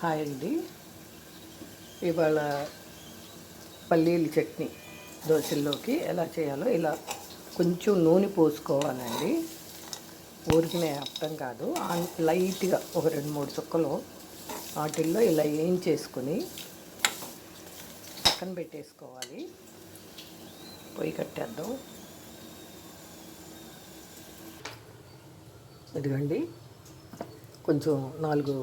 Hi అండి. ఇవాళ పల్లీల చట్నీ దోశల్లోకి ఎలా చేయాలో ఇలా కొంచెం నూనె పోసుకోవాలండి. ఊరికనే అర్థం కాదు, లైట్గా ఒక 2-3 చుక్కలు వాటిల్లో ఇలా వేయించేసుకొని పక్కన పెట్టేసుకోవాలి. పొయ్యి కట్టేద్దాం. ఇదిగండి, కొంచెం 4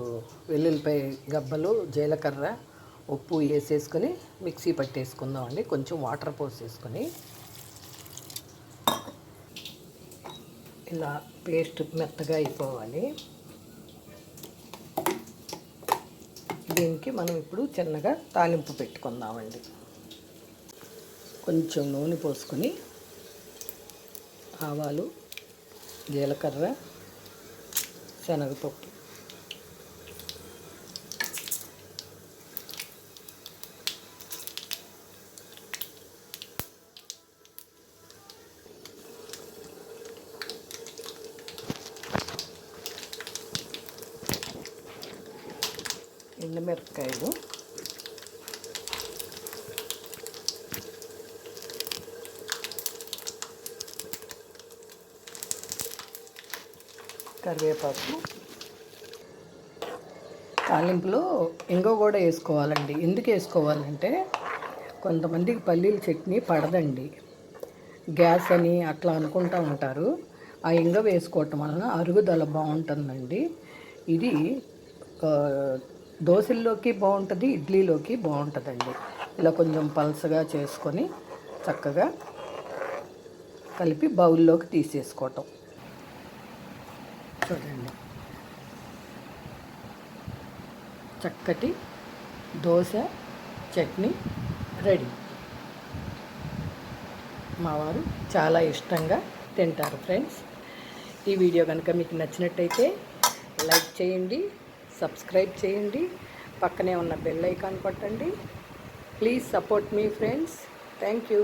వెల్లుల్లిపాయ గబ్బలు, జీలకర్ర, ఉప్పు వేసేసుకొని మిక్సీ పట్టేసుకుందామండి. కొంచెం వాటర్ పోసేసుకొని ఇలా పేస్ట్ మెత్తగా అయిపోవాలి. దీనికి మనం ఇప్పుడు చిన్నగా తాలింపు పెట్టుకుందామండి. కొంచెం నూనె పోసుకొని ఆవాలు, జీలకర్ర, శనగపప్పు, ఎండుమిరపకాయలు, కరివేపాకు. తాలింపులో ఇంగువ కూడా వేసుకోవాలండి. ఎందుకు వేసుకోవాలంటే కొంతమందికి పల్లీల చట్నీ పడదండి, గ్యాస్ అని అట్లా అనుకుంటూ ఉంటారు. ఆ ఇంగువ వేసుకోవటం వలన అరుగుదల బాగుంటుందండి. ఇది దోశల్లోకి బాగుంటుంది, ఇడ్లీలోకి బాగుంటుందండి. ఇలా కొంచెం పలసగా చేసుకొని చక్కగా కలిపి బౌల్లోకి తీసేసుకోవటం. చూడండి, చక్కటి దోశ చట్నీ రెడీ. మా వారు చాలా ఇష్టంగా తింటారు. ఫ్రెండ్స్, ఈ వీడియో కనుక మీకు నచ్చినట్టయితే లైక్ చేయండి, సబ్స్క్రైబ్ చేయండి, పక్కనే ఉన్న బెల్ ఐకాన్ కొట్టండి. Please support me friends. Thank you.